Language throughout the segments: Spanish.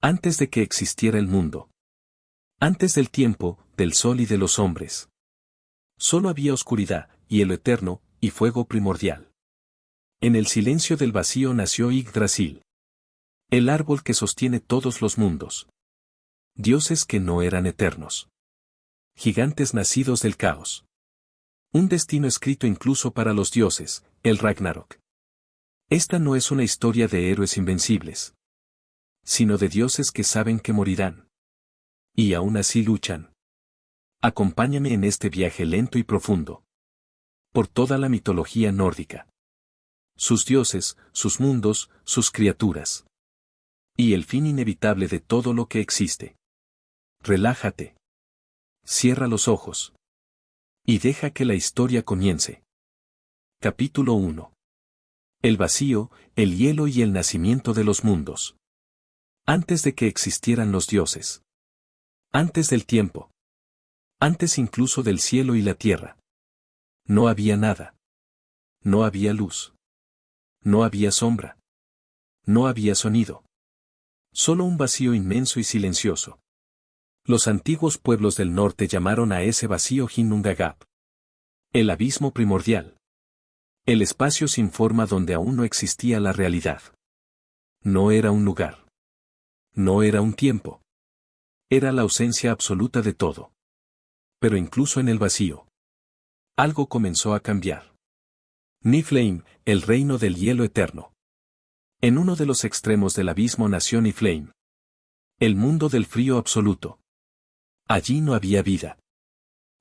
Antes de que existiera el mundo. Antes del tiempo, del sol y de los hombres. Solo había oscuridad, hielo eterno, y fuego primordial. En el silencio del vacío nació Yggdrasil. El árbol que sostiene todos los mundos. Dioses que no eran eternos. Gigantes nacidos del caos. Un destino escrito incluso para los dioses, el Ragnarok. Esta no es una historia de héroes invencibles, sino de dioses que saben que morirán. Y aún así luchan. Acompáñame en este viaje lento y profundo. Por toda la mitología nórdica. Sus dioses, sus mundos, sus criaturas. Y el fin inevitable de todo lo que existe. Relájate. Cierra los ojos. Y deja que la historia comience. Capítulo 1. El vacío, el hielo y el nacimiento de los mundos. Antes de que existieran los dioses. Antes del tiempo. Antes incluso del cielo y la tierra. No había nada. No había luz. No había sombra. No había sonido. Solo un vacío inmenso y silencioso. Los antiguos pueblos del norte llamaron a ese vacío Ginnungagap. El abismo primordial. El espacio sin forma donde aún no existía la realidad. No era un lugar. No era un tiempo. Era la ausencia absoluta de todo. Pero incluso en el vacío. Algo comenzó a cambiar. Niflheim, el reino del hielo eterno. En uno de los extremos del abismo nació Niflheim. El mundo del frío absoluto. Allí no había vida.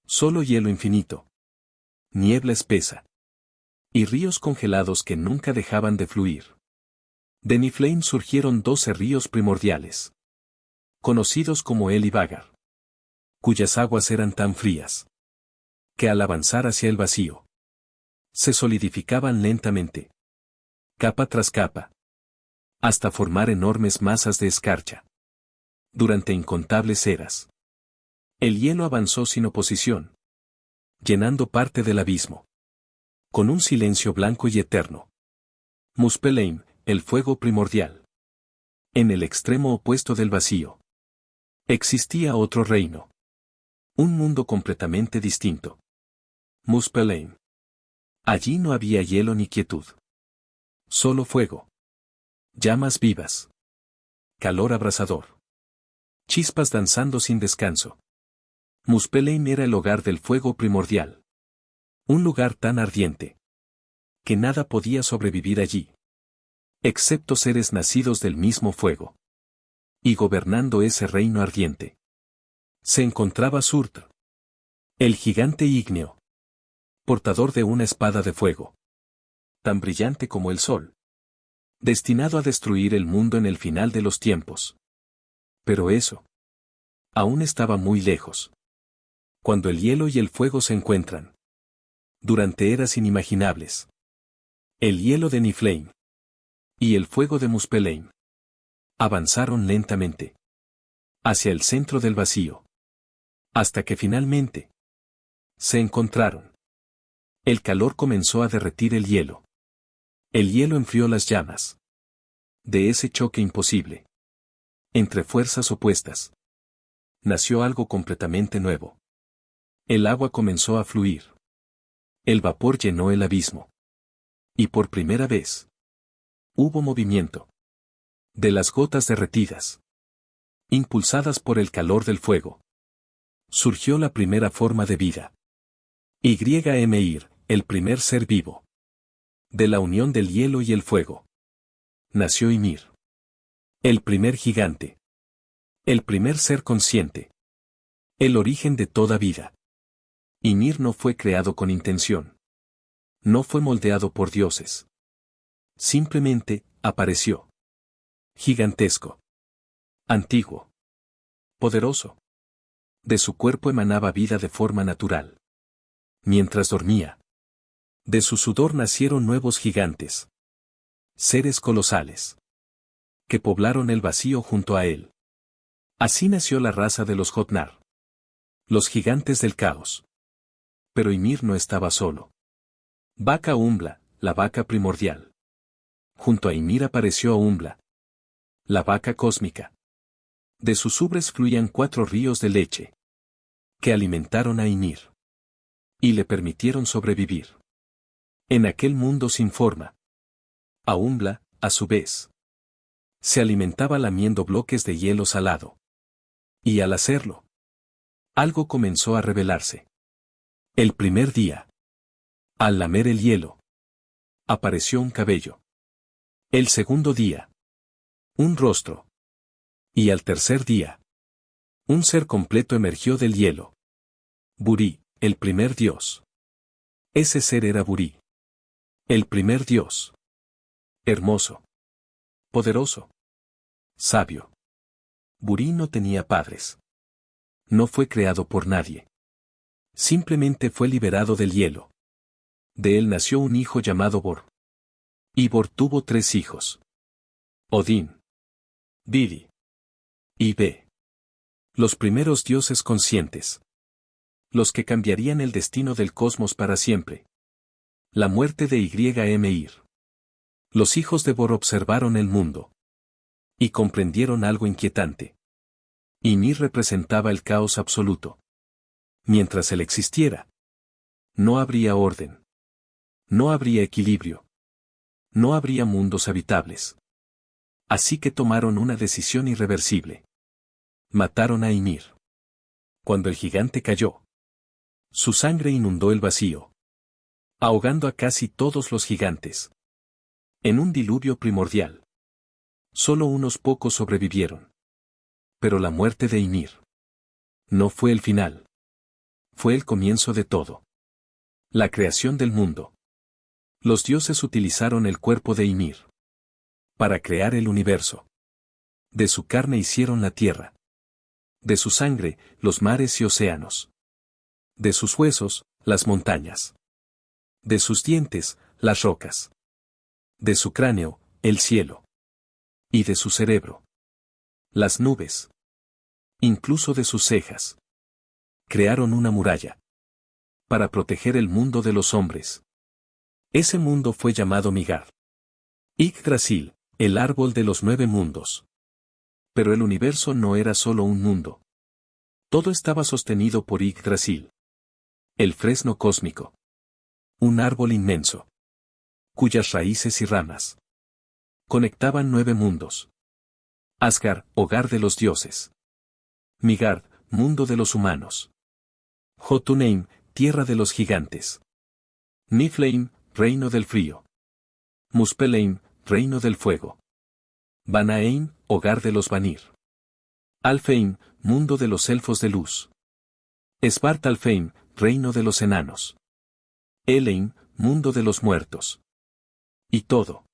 Solo hielo infinito. Niebla espesa. Y ríos congelados que nunca dejaban de fluir. De Niflheim surgieron 12 ríos primordiales. Conocidos como El y Vagar. Cuyas aguas eran tan frías. Que al avanzar hacia el vacío. Se solidificaban lentamente. Capa tras capa. Hasta formar enormes masas de escarcha. Durante incontables eras. El hielo avanzó sin oposición. Llenando parte del abismo. Con un silencio blanco y eterno. Muspelheim, el fuego primordial. En el extremo opuesto del vacío. Existía otro reino. Un mundo completamente distinto. Muspelheim. Allí no había hielo ni quietud. Solo fuego. Llamas vivas. Calor abrasador. Chispas danzando sin descanso. Muspelheim era el hogar del fuego primordial. Un lugar tan ardiente. Que nada podía sobrevivir allí. Excepto seres nacidos del mismo fuego. Y gobernando ese reino ardiente. Se encontraba Surtr. El gigante ígneo. Portador de una espada de fuego. Tan brillante como el sol. Destinado a destruir el mundo en el final de los tiempos. Pero eso. Aún estaba muy lejos. Cuando el hielo y el fuego se encuentran. Durante eras inimaginables. El hielo de Niflheim. Y el fuego de Muspelheim. Avanzaron lentamente. Hacia el centro del vacío. Hasta que finalmente. Se encontraron. El calor comenzó a derretir el hielo. El hielo enfrió las llamas. De ese choque imposible. Entre fuerzas opuestas. Nació algo completamente nuevo. El agua comenzó a fluir. El vapor llenó el abismo. Y por primera vez. Hubo movimiento. De las gotas derretidas. Impulsadas por el calor del fuego. Surgió la primera forma de vida. Ymir, el primer ser vivo. De la unión del hielo y el fuego. Nació Ymir. El primer gigante. El primer ser consciente. El origen de toda vida. Ymir no fue creado con intención. No fue moldeado por dioses. Simplemente, apareció. Gigantesco. Antiguo. Poderoso. De su cuerpo emanaba vida de forma natural. Mientras dormía. De su sudor nacieron nuevos gigantes. Seres colosales. Que poblaron el vacío junto a él. Así nació la raza de los Jotnar. Los gigantes del caos. Pero Ymir no estaba solo. Vaca Umbla, la vaca primordial. Junto a Ymir apareció Umbla. La vaca cósmica. De sus ubres fluían 4 ríos de leche, que alimentaron a Ymir y le permitieron sobrevivir en aquel mundo sin forma. Aumbla, a su vez, se alimentaba lamiendo bloques de hielo salado. Y al hacerlo, algo comenzó a revelarse. El primer día, al lamer el hielo, apareció un cabello. El segundo día, un rostro. Y al tercer día, un ser completo emergió del hielo. Burí, el primer dios. Ese ser era Burí, el primer dios. Hermoso, poderoso, sabio. Burí no tenía padres. No fue creado por nadie. Simplemente fue liberado del hielo. De él nació un hijo llamado Bor. Y Bor tuvo 3 hijos. Odín, Vili y Ve. Los primeros dioses conscientes. Los que cambiarían el destino del cosmos para siempre. La muerte de Ymir. Los hijos de Bor observaron el mundo. Y comprendieron algo inquietante. Ymir representaba el caos absoluto. Mientras él existiera, no habría orden. No habría equilibrio. No habría mundos habitables. Así que tomaron una decisión irreversible. Mataron a Ymir. Cuando el gigante cayó, su sangre inundó el vacío, ahogando a casi todos los gigantes. En un diluvio primordial. Solo unos pocos sobrevivieron. Pero la muerte de Ymir no fue el final. Fue el comienzo de todo. La creación del mundo. Los dioses utilizaron el cuerpo de Ymir para crear el universo. De su carne hicieron la tierra. De su sangre, los mares y océanos. De sus huesos, las montañas. De sus dientes, las rocas. De su cráneo, el cielo. Y de su cerebro, las nubes. Incluso de sus cejas. Crearon una muralla para proteger el mundo de los hombres. Ese mundo fue llamado Midgard. Yggdrasil, el árbol de los 9 mundos. Pero el universo no era solo un mundo. Todo estaba sostenido por Yggdrasil. El fresno cósmico. Un árbol inmenso, cuyas raíces y ramas conectaban 9 mundos. Asgard, hogar de los dioses. Midgard, mundo de los humanos. Jotunheim, tierra de los gigantes. Niflheim, reino del frío. Muspelheim, reino del fuego. Vanaheim, hogar de los Vanir. Alfheim, mundo de los elfos de luz. Svartalfheim, reino de los enanos. Elheim, mundo de los muertos. Y todo.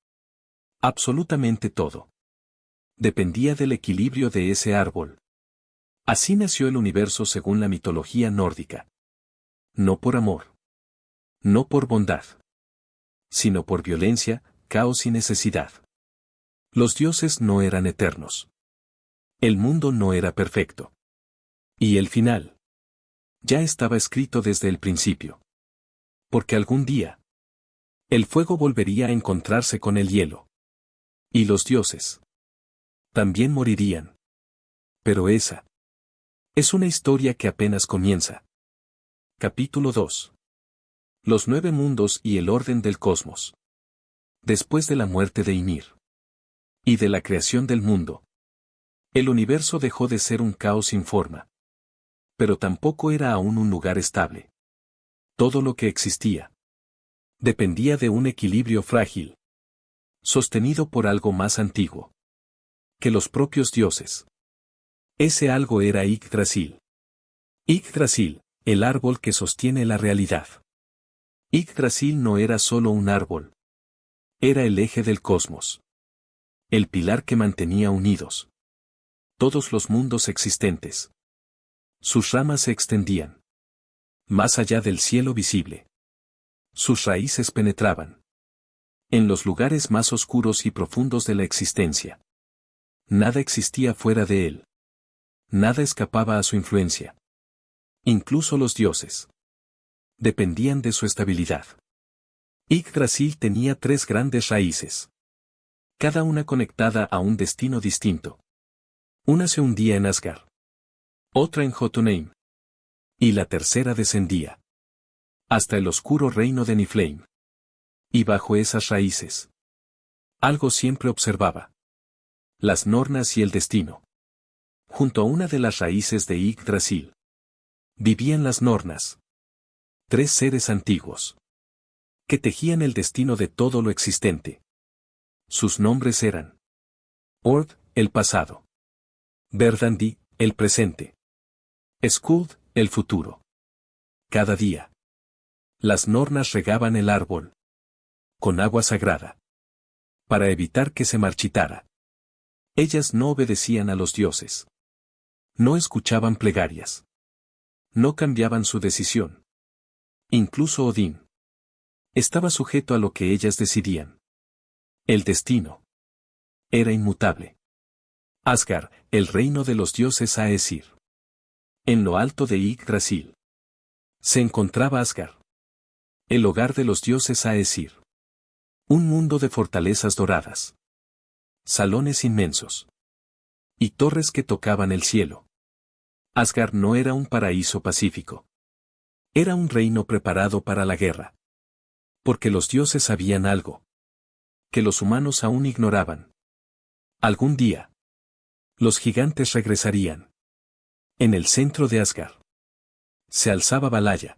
Absolutamente todo. Dependía del equilibrio de ese árbol. Así nació el universo según la mitología nórdica. No por amor. No por bondad. Sino por violencia, caos y necesidad. Los dioses no eran eternos. El mundo no era perfecto. Y el final ya estaba escrito desde el principio. Porque algún día el fuego volvería a encontrarse con el hielo. Y los dioses también morirían. Pero esa es una historia que apenas comienza. Capítulo 2. Los 9 mundos y el orden del cosmos. Después de la muerte de Ymir y de la creación del mundo, el universo dejó de ser un caos sin forma. Pero tampoco era aún un lugar estable. Todo lo que existía dependía de un equilibrio frágil, sostenido por algo más antiguo que los propios dioses. Ese algo era Yggdrasil. Yggdrasil, el árbol que sostiene la realidad. Yggdrasil no era solo un árbol. Era el eje del cosmos. El pilar que mantenía unidos todos los mundos existentes. Sus ramas se extendían más allá del cielo visible. Sus raíces penetraban en los lugares más oscuros y profundos de la existencia. Nada existía fuera de él. Nada escapaba a su influencia. Incluso los dioses dependían de su estabilidad. Yggdrasil tenía 3 grandes raíces, cada una conectada a un destino distinto. Una se hundía en Asgard. Otra en Jotunheim. Y la tercera descendía. Hasta el oscuro reino de Niflheim. Y bajo esas raíces. Algo siempre observaba. Las nornas y el destino. Junto a una de las raíces de Yggdrasil. Vivían las nornas. 3 seres antiguos. Que tejían el destino de todo lo existente. Sus nombres eran. Ord, el pasado. Verdandi, el presente. Skuld, el futuro. Cada día. Las nornas regaban el árbol. Con agua sagrada. Para evitar que se marchitara. Ellas no obedecían a los dioses. No escuchaban plegarias. No cambiaban su decisión. Incluso Odín. Estaba sujeto a lo que ellas decidían. El destino. Era inmutable. Asgard, el reino de los dioses Aesir. En lo alto de Yggdrasil. Se encontraba Asgard. El hogar de los dioses Aesir. Un mundo de fortalezas doradas. Salones inmensos. Y torres que tocaban el cielo. Asgard no era un paraíso pacífico. Era un reino preparado para la guerra. Porque los dioses sabían algo. Que los humanos aún ignoraban. Algún día. Los gigantes regresarían. En el centro de Asgard. Se alzaba Valhalla.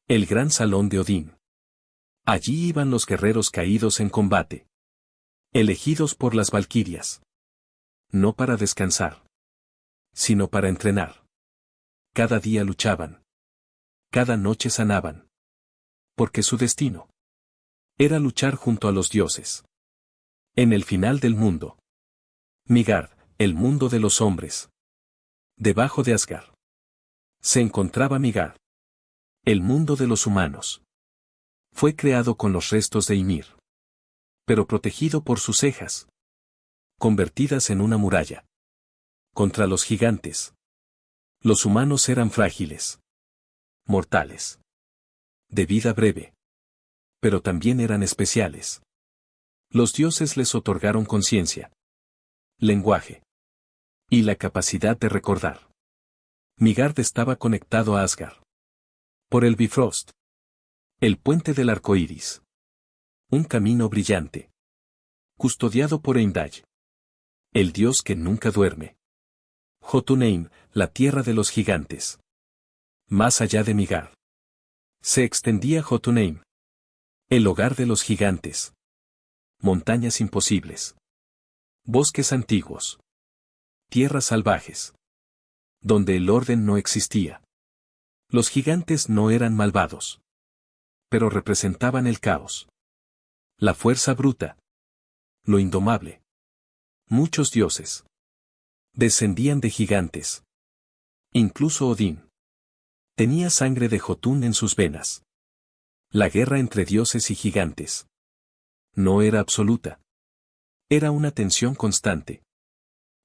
El gran salón de Odín. Allí iban los guerreros caídos en combate. Elegidos por las valquirias. No para descansar. Sino para entrenar. Cada día luchaban. Cada noche sanaban. Porque su destino. Era luchar junto a los dioses. En el final del mundo. Midgard, el mundo de los hombres. Debajo de Asgard. Se encontraba Midgard. El mundo de los humanos. Fue creado con los restos de Ymir. Pero protegido por sus cejas. Convertidas en una muralla. Contra los gigantes. Los humanos eran frágiles. Mortales. De vida breve. Pero también eran especiales. Los dioses les otorgaron conciencia. Lenguaje. Y la capacidad de recordar. Midgard estaba conectado a Asgard. Por el Bifrost. El puente del arco iris. Un camino brillante. Custodiado por Heimdall. El dios que nunca duerme. Jotunheim, la tierra de los gigantes. Más allá de Midgard. Se extendía Jotunheim. El hogar de los gigantes. Montañas imposibles. Bosques antiguos. Tierras salvajes. Donde el orden no existía. Los gigantes no eran malvados. Pero representaban el caos. La fuerza bruta. Lo indomable. Muchos dioses. Descendían de gigantes. Incluso Odín. Tenía sangre de Jotun en sus venas. La guerra entre dioses y gigantes. No era absoluta. Era una tensión constante.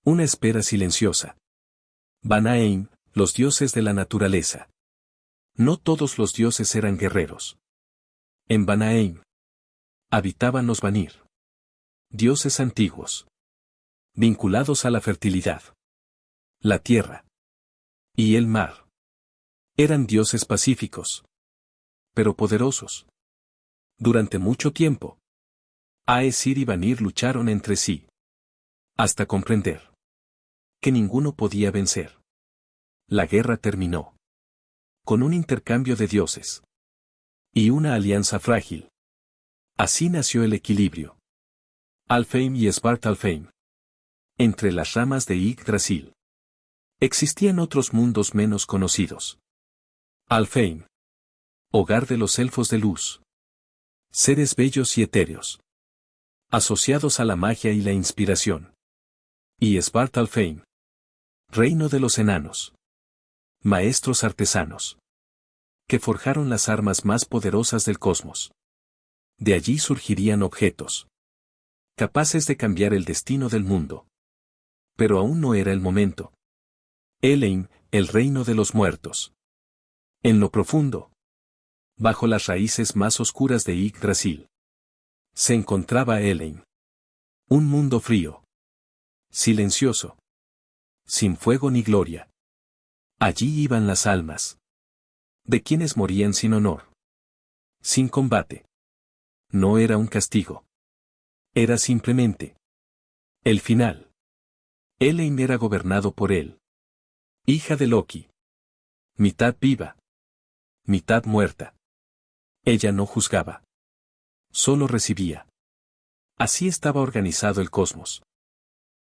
Una espera silenciosa. Vanaheim, los dioses de la naturaleza. No todos los dioses eran guerreros. En Vanaheim. Habitaban los Vanir. Dioses antiguos. Vinculados a la fertilidad. La tierra. Y el mar. Eran dioses pacíficos. Pero poderosos. Durante mucho tiempo. Aesir y Vanir lucharon entre sí. Hasta comprender. Que ninguno podía vencer. La guerra terminó. Con un intercambio de dioses. Y una alianza frágil. Así nació el equilibrio. Alfheim y Svartalfheim. Entre las ramas de Yggdrasil. Existían otros mundos menos conocidos. Alfheim. Hogar de los elfos de luz. Seres bellos y etéreos. Asociados a la magia y la inspiración. Y Svartalfheim. Reino de los enanos. Maestros artesanos. Que forjaron las armas más poderosas del cosmos. De allí surgirían objetos. Capaces de cambiar el destino del mundo. Pero aún no era el momento. Elheim, el reino de los muertos. En lo profundo. Bajo las raíces más oscuras de Yggdrasil. Se encontraba Elheim. Un mundo frío. Silencioso. Sin fuego ni gloria. Allí iban las almas. De quienes morían sin honor. Sin combate. No era un castigo. Era simplemente el final. Elain era gobernado por él. Hija de Loki. Mitad viva. Mitad muerta. Ella no juzgaba. Solo recibía. Así estaba organizado el cosmos.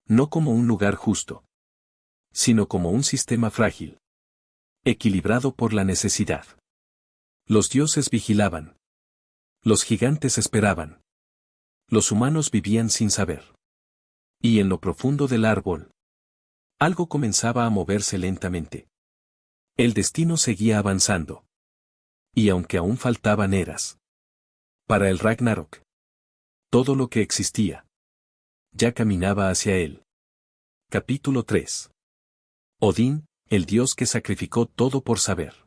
No como un lugar justo, sino como un sistema frágil. Equilibrado por la necesidad. Los dioses vigilaban. Los gigantes esperaban. Los humanos vivían sin saber. Y en lo profundo del árbol, algo comenzaba a moverse lentamente. El destino seguía avanzando. Y aunque aún faltaban eras para el Ragnarok, todo lo que existía ya caminaba hacia él. Capítulo 3. Odín, el dios que sacrificó todo por saber.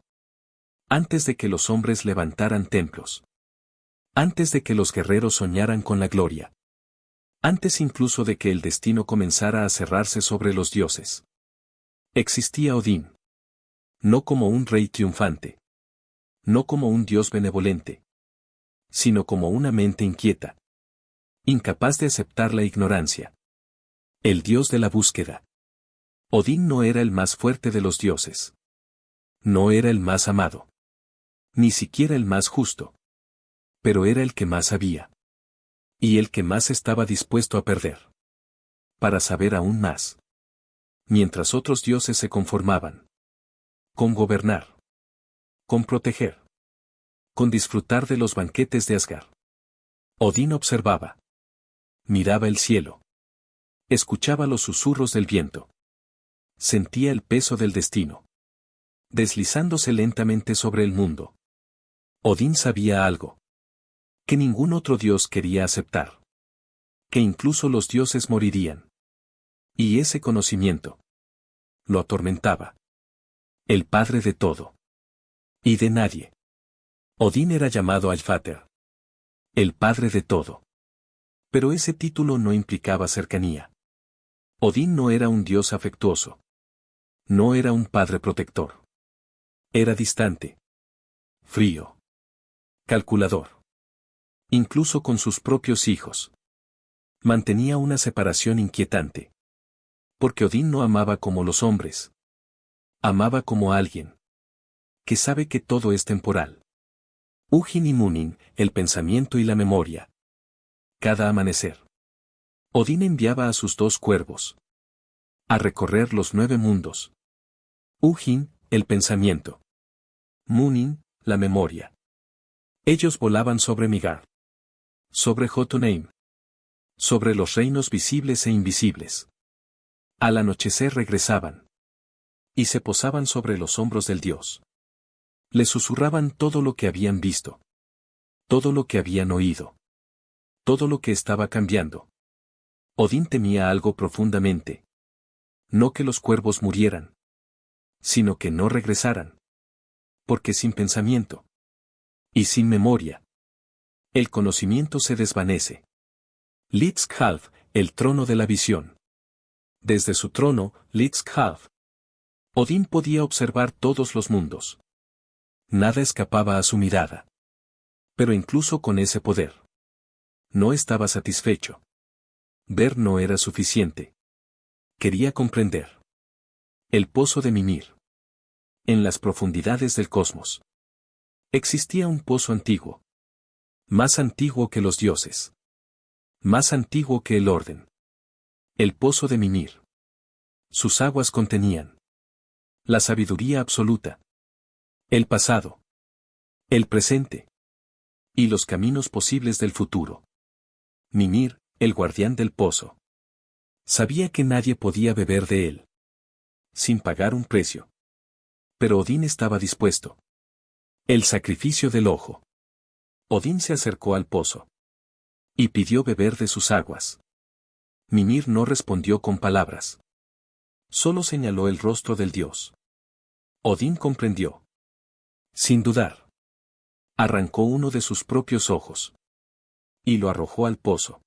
Antes de que los hombres levantaran templos. Antes de que los guerreros soñaran con la gloria. Antes incluso de que el destino comenzara a cerrarse sobre los dioses. Existía Odín. No como un rey triunfante. No como un dios benevolente. Sino como una mente inquieta. Incapaz de aceptar la ignorancia. El dios de la búsqueda. Odín no era el más fuerte de los dioses. No era el más amado. Ni siquiera el más justo. Pero era el que más sabía. Y el que más estaba dispuesto a perder. Para saber aún más. Mientras otros dioses se conformaban. Con gobernar. Con proteger. Con disfrutar de los banquetes de Asgard. Odín observaba. Miraba el cielo. Escuchaba los susurros del viento. Sentía el peso del destino. Deslizándose lentamente sobre el mundo. Odín sabía algo. Que ningún otro dios quería aceptar. Que incluso los dioses morirían. Y ese conocimiento lo atormentaba. El padre de todo. Y de nadie. Odín era llamado Allfather. El padre de todo. Pero ese título no implicaba cercanía. Odín no era un dios afectuoso. No era un padre protector. Era distante. Frío. Calculador. Incluso con sus propios hijos. Mantenía una separación inquietante. Porque Odín no amaba como los hombres. Amaba como alguien. Que sabe que todo es temporal. Hugin y Munin, el pensamiento y la memoria. Cada amanecer. Odín enviaba a sus 2 cuervos. A recorrer los 9 mundos. Hugin, el pensamiento. Munin, la memoria. Ellos volaban sobre Midgard. Sobre Jotunheim. Sobre los reinos visibles e invisibles. Al anochecer regresaban. Y se posaban sobre los hombros del dios. Le susurraban todo lo que habían visto. Todo lo que habían oído. Todo lo que estaba cambiando. Odín temía algo profundamente. No que los cuervos murieran. Sino que no regresaran. Porque sin pensamiento. Y sin memoria. El conocimiento se desvanece. Litzkhalf, el trono de la visión. Desde su trono, Litzkhalf. Odín podía observar todos los mundos. Nada escapaba a su mirada. Pero incluso con ese poder. No estaba satisfecho. Ver no era suficiente. Quería comprender. El pozo de Mimir. En las profundidades del cosmos. Existía un pozo antiguo. Más antiguo que los dioses. Más antiguo que el orden. El pozo de Mimir. Sus aguas contenían la sabiduría absoluta. El pasado. El presente. Y los caminos posibles del futuro. Mimir, el guardián del pozo. Sabía que nadie podía beber de él. Sin pagar un precio. Pero Odín estaba dispuesto. El sacrificio del ojo. Odín se acercó al pozo. Y pidió beber de sus aguas. Mimir no respondió con palabras. Solo señaló el rostro del dios. Odín comprendió. Sin dudar. Arrancó uno de sus propios ojos. Y lo arrojó al pozo.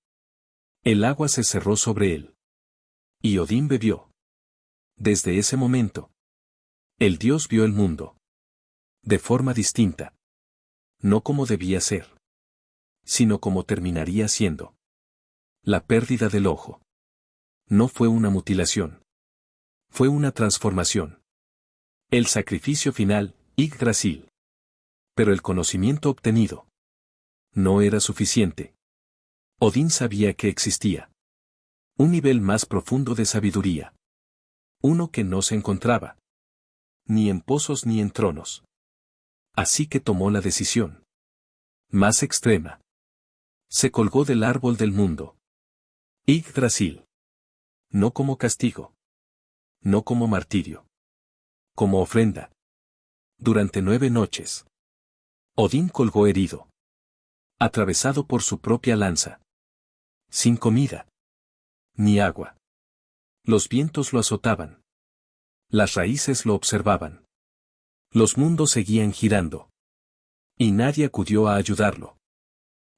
El agua se cerró sobre él. Y Odín bebió. Desde ese momento, el Dios vio el mundo de forma distinta. No como debía ser, sino como terminaría siendo. La pérdida del ojo no fue una mutilación. Fue una transformación. El sacrificio final, Yggdrasil. Pero el conocimiento obtenido no era suficiente. Odín sabía que existía un nivel más profundo de sabiduría. Uno que no se encontraba ni en pozos ni en tronos. Así que tomó la decisión más extrema. Se colgó del árbol del mundo. Yggdrasil. No como castigo. No como martirio. Como ofrenda. Durante 9 noches. Odín colgó herido. Atravesado por su propia lanza. Sin comida. Ni agua. Los vientos lo azotaban. Las raíces lo observaban. Los mundos seguían girando. Y nadie acudió a ayudarlo.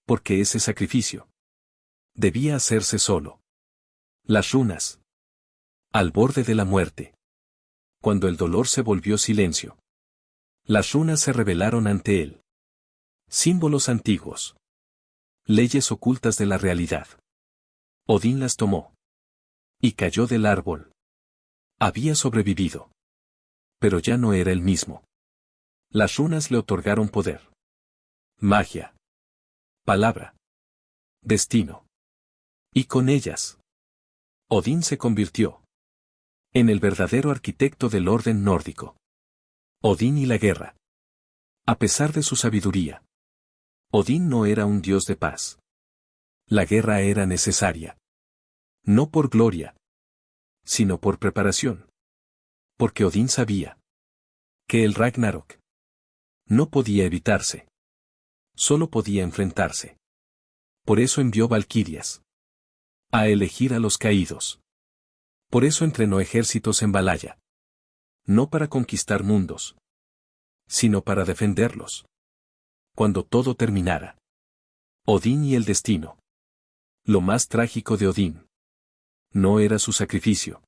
Porque ese sacrificio debía hacerse solo. Las runas. Al borde de la muerte. Cuando el dolor se volvió silencio. Las runas se revelaron ante él. Símbolos antiguos. Leyes ocultas de la realidad. Odín las tomó. Y cayó del árbol. Había sobrevivido. Pero ya no era el mismo. Las runas le otorgaron poder. Magia. Palabra. Destino. Y con ellas, Odín se convirtió en el verdadero arquitecto del orden nórdico. Odín y la guerra. A pesar de su sabiduría, Odín no era un dios de paz. La guerra era necesaria. No por gloria, sino por preparación. Porque Odín sabía que el Ragnarok no podía evitarse. Solo podía enfrentarse. Por eso envió valquirias a elegir a los caídos. Por eso entrenó ejércitos en Valhalla. No para conquistar mundos, sino para defenderlos. Cuando todo terminara. Odín y el destino. Lo más trágico de Odín no era su sacrificio.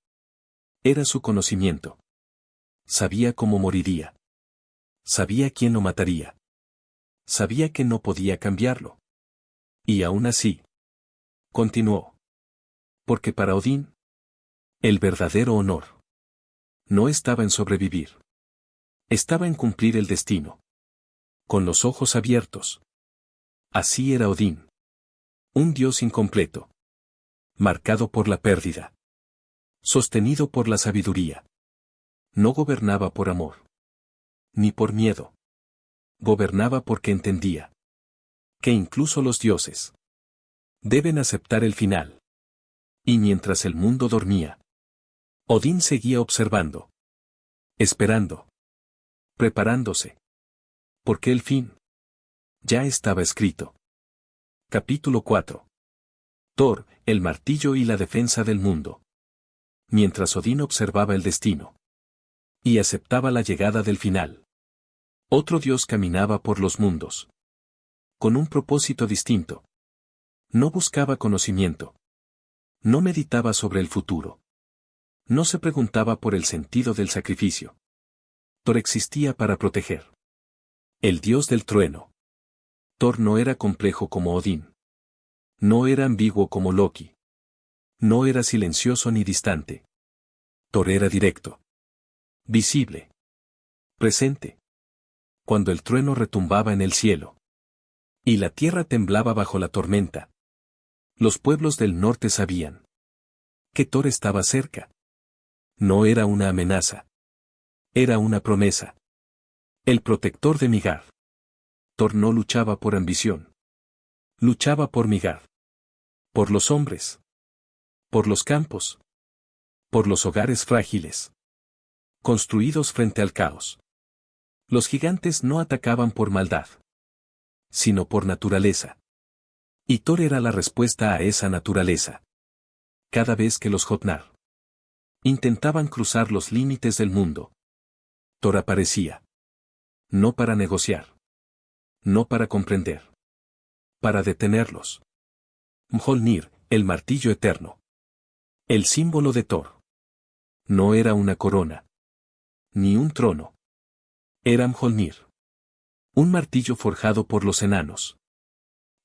Era su conocimiento. Sabía cómo moriría. Sabía quién lo mataría. Sabía que no podía cambiarlo. Y aún así, continuó. Porque para Odín, el verdadero honor no estaba en sobrevivir. Estaba en cumplir el destino. Con los ojos abiertos. Así era Odín. Un dios incompleto. Marcado por la pérdida. Sostenido por la sabiduría. No gobernaba por amor. Ni por miedo. Gobernaba porque entendía que incluso los dioses deben aceptar el final. Y mientras el mundo dormía, Odín seguía observando. Esperando. Preparándose. Porque el fin ya estaba escrito. Capítulo 4. Thor, el martillo y la defensa del mundo. Mientras Odín observaba el destino y aceptaba la llegada del final, otro dios caminaba por los mundos. Con un propósito distinto. No buscaba conocimiento. No meditaba sobre el futuro. No se preguntaba por el sentido del sacrificio. Thor existía para proteger. El dios del trueno. Thor no era complejo como Odín. No era ambiguo como Loki. No era silencioso ni distante. Thor era directo. Visible. Presente. Cuando el trueno retumbaba en el cielo. Y la tierra temblaba bajo la tormenta. Los pueblos del norte sabían que Thor estaba cerca. No era una amenaza. Era una promesa. El protector de Midgard. Thor no luchaba por ambición. Luchaba por Midgard. Por los hombres. Por los campos. Por los hogares frágiles. Construidos frente al caos. Los gigantes no atacaban por maldad, sino por naturaleza. Y Thor era la respuesta a esa naturaleza. Cada vez que los Jotnar intentaban cruzar los límites del mundo, Thor aparecía. No para negociar. No para comprender. Para detenerlos. Mjolnir, el martillo eterno. El símbolo de Thor. No era una corona. Ni un trono. Era Mjolnir. Un martillo forjado por los enanos.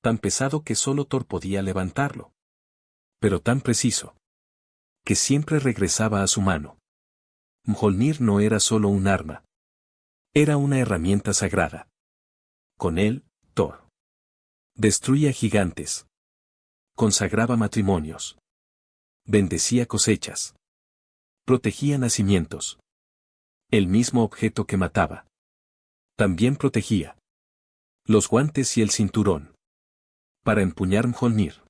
Tan pesado que solo Thor podía levantarlo. Pero tan preciso. Que siempre regresaba a su mano. Mjolnir no era solo un arma. Era una herramienta sagrada. Con él, Thor destruía gigantes. Consagraba matrimonios. Bendecía cosechas. Protegía nacimientos. El mismo objeto que mataba. También protegía. Los guantes y el cinturón. Para empuñar Mjolnir,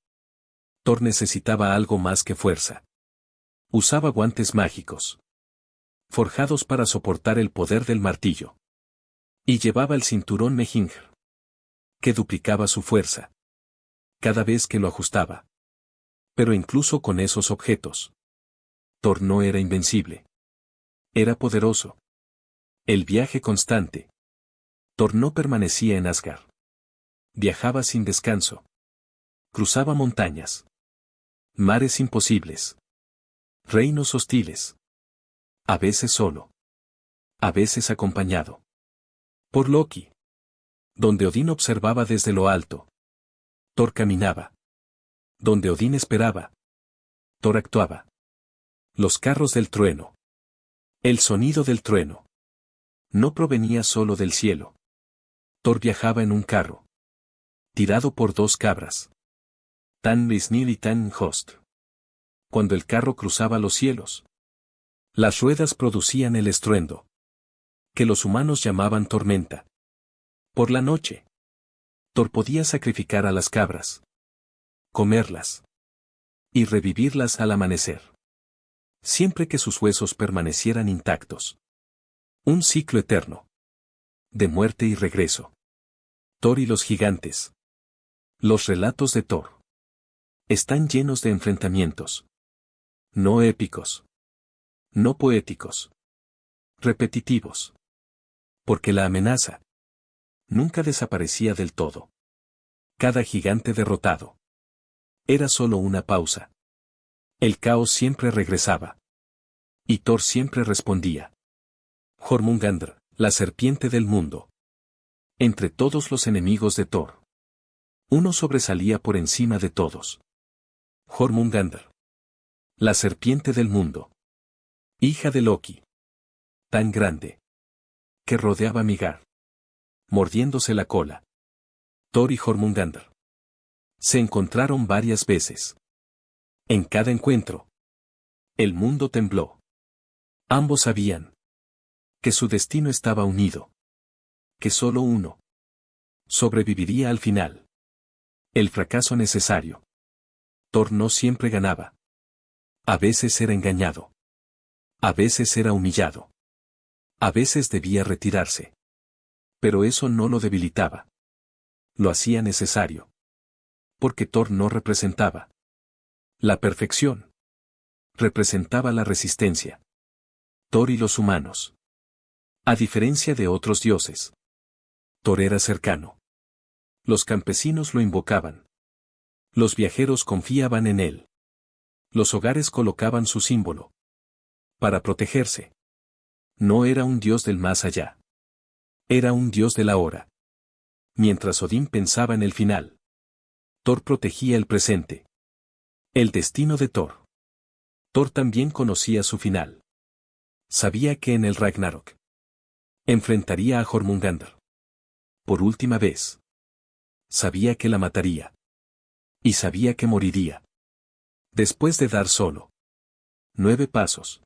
Thor necesitaba algo más que fuerza. Usaba guantes mágicos. Forjados para soportar el poder del martillo. Y llevaba el cinturón Mejingr. Que duplicaba su fuerza. Cada vez que lo ajustaba. Pero incluso con esos objetos, Thor no era invencible. Era poderoso. El viaje constante. Thor no permanecía en Asgard. Viajaba sin descanso. Cruzaba montañas. Mares imposibles. Reinos hostiles. A veces solo. A veces acompañado. Por Loki. Donde Odín observaba desde lo alto, Thor caminaba. Donde Odín esperaba, Thor actuaba. Los carros del trueno. El sonido del trueno. No provenía solo del cielo. Thor viajaba en un carro. Tirado por dos cabras. Tan Risnir y Tan Host. Cuando el carro cruzaba los cielos, las ruedas producían el estruendo. Que los humanos llamaban tormenta. Por la noche, Thor podía sacrificar a las cabras. Comerlas. Y revivirlas al amanecer. Siempre que sus huesos permanecieran intactos. Un ciclo eterno. De muerte y regreso. Thor y los gigantes. Los relatos de Thor. Están llenos de enfrentamientos. No épicos. No poéticos. Repetitivos. Porque la amenaza nunca desaparecía del todo. Cada gigante derrotado era solo una pausa. El caos siempre regresaba. Y Thor siempre respondía. Jormungandr, la serpiente del mundo. Entre todos los enemigos de Thor, uno sobresalía por encima de todos. Jormungandr. La serpiente del mundo. Hija de Loki. Tan grande. Que rodeaba a Midgard. Mordiéndose la cola. Thor y Jormungandr se encontraron varias veces. En cada encuentro, el mundo tembló. Ambos sabían que su destino estaba unido. Que solo uno sobreviviría al final. El fracaso necesario. Thor no siempre ganaba. A veces era engañado. A veces era humillado. A veces debía retirarse. Pero eso no lo debilitaba. Lo hacía necesario. Porque Thor no representaba la perfección. Representaba la resistencia. Thor y los humanos. A diferencia de otros dioses, Thor era cercano. Los campesinos lo invocaban. Los viajeros confiaban en él. Los hogares colocaban su símbolo. Para protegerse. No era un dios del más allá. Era un dios de la hora. Mientras Odín pensaba en el final, Thor protegía el presente. El destino de Thor. Thor también conocía su final. Sabía que en el Ragnarok enfrentaría a Jormungandr. Por última vez. Sabía que la mataría. Y sabía que moriría. Después de dar solo 9 pasos.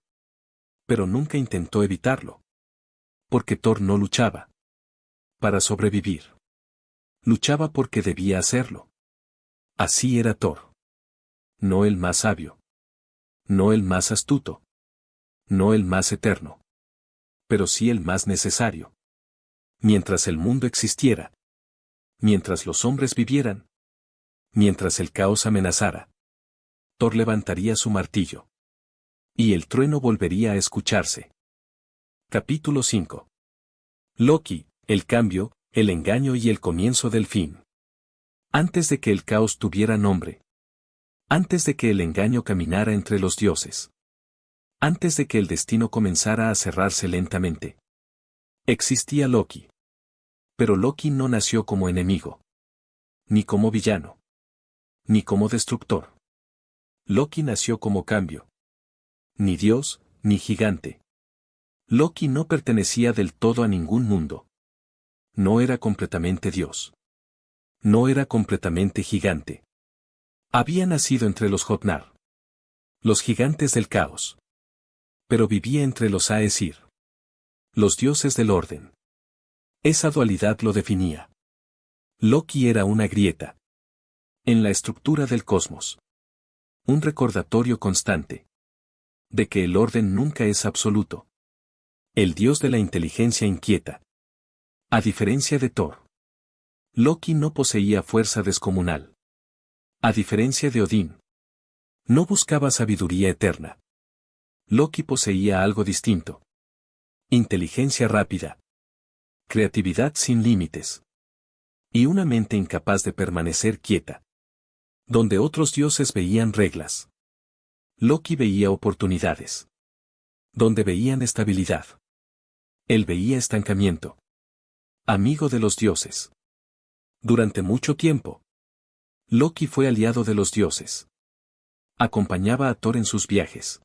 Pero nunca intentó evitarlo. Porque Thor no luchaba para sobrevivir. Luchaba porque debía hacerlo. Así era Thor. No el más sabio. No el más astuto. No el más eterno. Pero sí el más necesario. Mientras el mundo existiera. Mientras los hombres vivieran. Mientras el caos amenazara. Thor levantaría su martillo. Y el trueno volvería a escucharse. Capítulo 5. Loki, el cambio, el engaño y el comienzo del fin. Antes de que el caos tuviera nombre. Antes de que el engaño caminara entre los dioses. Antes de que el destino comenzara a cerrarse lentamente. Existía Loki. Pero Loki no nació como enemigo. Ni como villano. Ni como destructor. Loki nació como cambio. Ni dios, ni gigante. Loki no pertenecía del todo a ningún mundo. No era completamente dios. No era completamente gigante. Había nacido entre los Jotnar. Los gigantes del caos. Pero vivía entre los Aesir. Los dioses del orden. Esa dualidad lo definía. Loki era una grieta. En la estructura del cosmos. Un recordatorio constante. De que el orden nunca es absoluto. El dios de la inteligencia inquieta. A diferencia de Thor. Loki no poseía fuerza descomunal. A diferencia de Odín. No buscaba sabiduría eterna. Loki poseía algo distinto. Inteligencia rápida. Creatividad sin límites. Y una mente incapaz de permanecer quieta. Donde otros dioses veían reglas. Loki veía oportunidades. Donde veían estabilidad. Él veía estancamiento. Amigo de los dioses. Durante mucho tiempo. Loki fue aliado de los dioses. Acompañaba a Thor en sus viajes.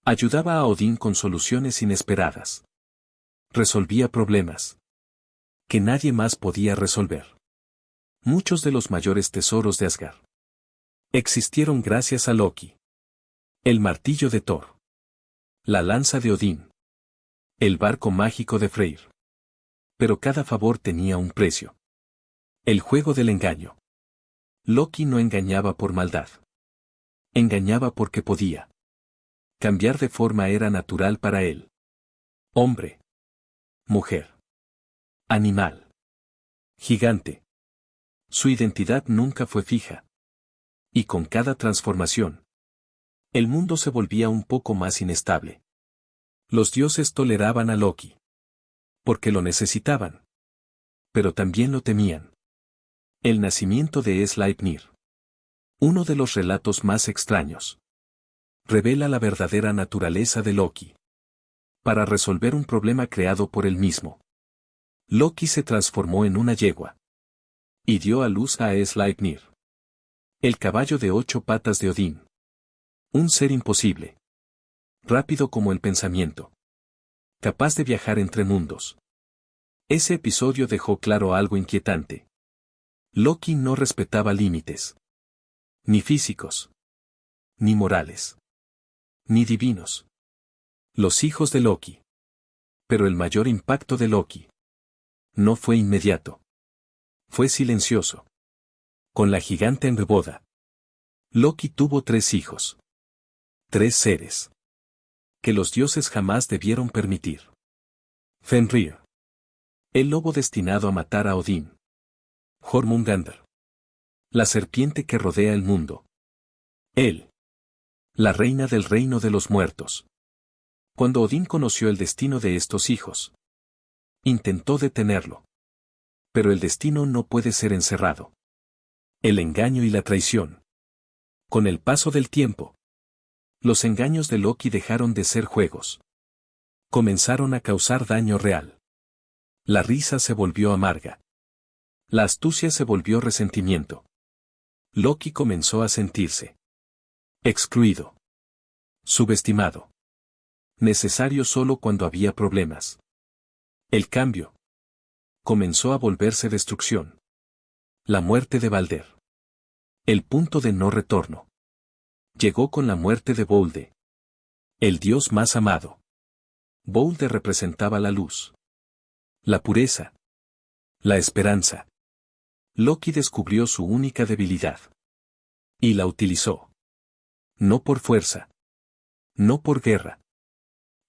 Ayudaba a Odín con soluciones inesperadas. Resolvía problemas que nadie más podía resolver. Muchos de los mayores tesoros de Asgard existieron gracias a Loki. El martillo de Thor. La lanza de Odín. El barco mágico de Freyr. Pero cada favor tenía un precio. El juego del engaño. Loki no engañaba por maldad. Engañaba porque podía. Cambiar de forma era natural para él. Hombre. Mujer. Animal. Gigante. Su identidad nunca fue fija. Y con cada transformación, el mundo se volvía un poco más inestable. Los dioses toleraban a Loki. Porque lo necesitaban. Pero también lo temían. El nacimiento de Sleipnir. Uno de los relatos más extraños. Revela la verdadera naturaleza de Loki. Para resolver un problema creado por él mismo. Loki se transformó en una yegua. Y dio a luz a Sleipnir. El caballo de 8 patas de Odín. Un ser imposible. Rápido como el pensamiento. Capaz de viajar entre mundos. Ese episodio dejó claro algo inquietante. Loki no respetaba límites. Ni físicos. Ni morales. Ni divinos. Los hijos de Loki. Pero el mayor impacto de Loki no fue inmediato. Fue silencioso. Con la gigante en boda. Loki tuvo 3 hijos. 3 seres. Que los dioses jamás debieron permitir. Fenrir. El lobo destinado a matar a Odín. Jormungandr. La serpiente que rodea el mundo. Él. La reina del reino de los muertos. Cuando Odín conoció el destino de estos hijos, intentó detenerlo. Pero el destino no puede ser encerrado. El engaño y la traición. Con el paso del tiempo, los engaños de Loki dejaron de ser juegos. Comenzaron a causar daño real. La risa se volvió amarga. La astucia se volvió resentimiento. Loki comenzó a sentirse excluido. Subestimado. Necesario solo cuando había problemas. El cambio comenzó a volverse destrucción. La muerte de Balder. El punto de no retorno. Llegó con la muerte de Bolde. El dios más amado. Bolde representaba la luz. La pureza. La esperanza. Loki descubrió su única debilidad. Y la utilizó. No por fuerza. No por guerra.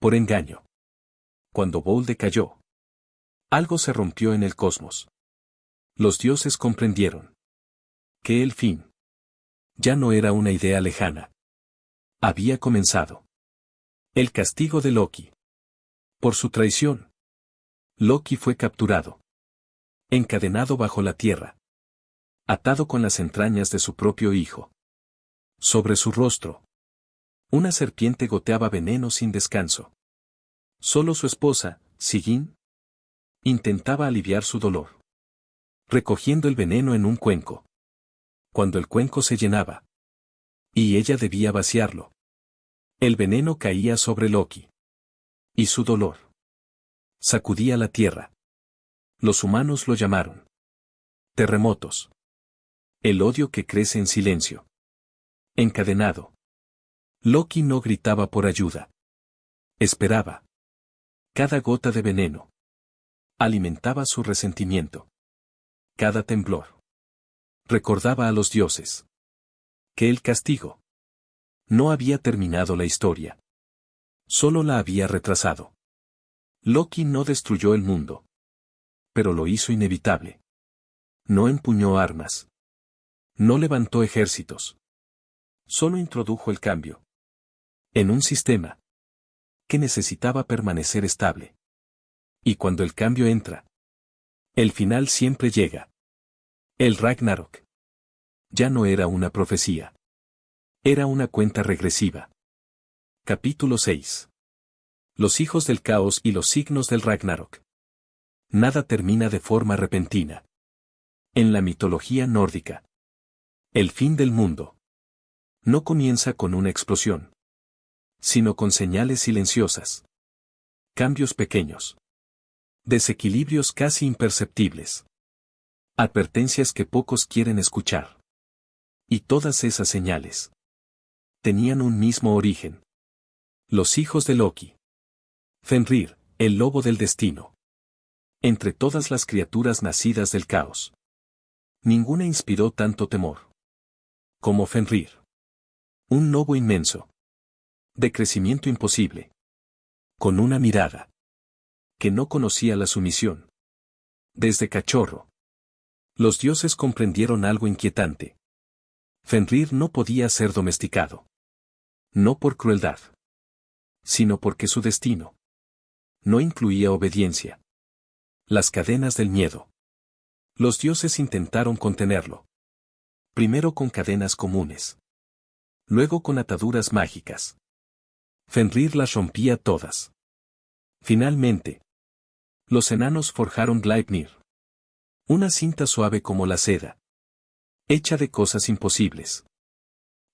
Por engaño. Cuando Bolde cayó, algo se rompió en el cosmos. Los dioses comprendieron que el fin ya no era una idea lejana. Había comenzado. El castigo de Loki. Por su traición, Loki fue capturado. Encadenado bajo la tierra. Atado con las entrañas de su propio hijo. Sobre su rostro. Una serpiente goteaba veneno sin descanso. Solo su esposa, Sigyn, intentaba aliviar su dolor, recogiendo el veneno en un cuenco. Cuando el cuenco se llenaba, y ella debía vaciarlo, el veneno caía sobre Loki. Y su dolor sacudía la tierra. Los humanos lo llamaron terremotos. El odio que crece en silencio. Encadenado. Loki no gritaba por ayuda. Esperaba. Cada gota de veneno alimentaba su resentimiento. Cada temblor recordaba a los dioses que el castigo no había terminado la historia. Solo la había retrasado. Loki no destruyó el mundo, pero lo hizo inevitable. No empuñó armas. No levantó ejércitos. Solo introdujo el cambio en un sistema que necesitaba permanecer estable. Y cuando el cambio entra, el final siempre llega. El Ragnarok ya no era una profecía. Era una cuenta regresiva. Capítulo 6. Los hijos del caos y los signos del Ragnarok. Nada termina de forma repentina. En la mitología nórdica, el fin del mundo no comienza con una explosión, sino con señales silenciosas. Cambios pequeños. Desequilibrios casi imperceptibles. Advertencias que pocos quieren escuchar. Y todas esas señales tenían un mismo origen. Los hijos de Loki. Fenrir, el lobo del destino. Entre todas las criaturas nacidas del caos, ninguna inspiró tanto temor como Fenrir. Un lobo inmenso, de crecimiento imposible, con una mirada que no conocía la sumisión. Desde cachorro, los dioses comprendieron algo inquietante. Fenrir no podía ser domesticado. No por crueldad, sino porque su destino no incluía obediencia. Las cadenas del miedo. Los dioses intentaron contenerlo. Primero con cadenas comunes. Luego con ataduras mágicas. Fenrir las rompía todas. Finalmente, los enanos forjaron Gleipnir. Una cinta suave como la seda. Hecha de cosas imposibles.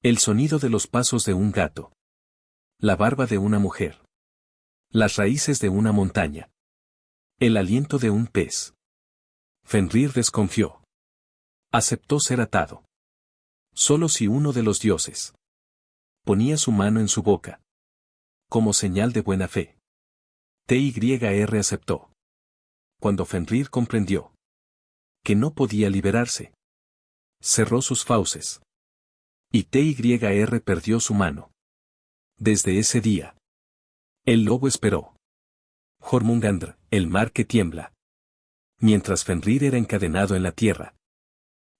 El sonido de los pasos de un gato. La barba de una mujer. Las raíces de una montaña. El aliento de un pez. Fenrir desconfió. Aceptó ser atado. Solo si uno de los dioses ponía su mano en su boca, como señal de buena fe. TYR aceptó. Cuando Fenrir comprendió que no podía liberarse, cerró sus fauces. Y TYR perdió su mano. Desde ese día, el lobo esperó. Jormungandr, el mar que tiembla. Mientras Fenrir era encadenado en la tierra.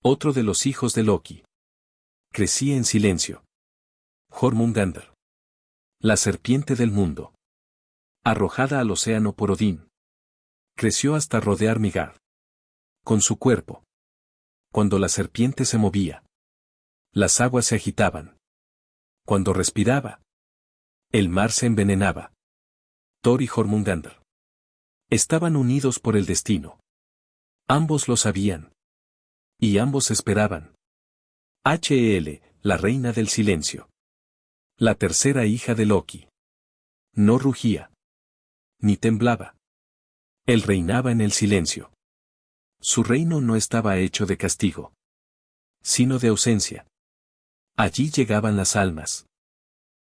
Otro de los hijos de Loki crecía en silencio. Jormungandr. La serpiente del mundo. Arrojada al océano por Odín. Creció hasta rodear Midgard. Con su cuerpo. Cuando la serpiente se movía, las aguas se agitaban. Cuando respiraba, el mar se envenenaba. Thor y Jormungandr estaban unidos por el destino. Ambos lo sabían. Y ambos esperaban. HL, la reina del silencio. La tercera hija de Loki. No rugía. Ni temblaba. Él reinaba en el silencio. Su reino no estaba hecho de castigo, sino de ausencia. Allí llegaban las almas,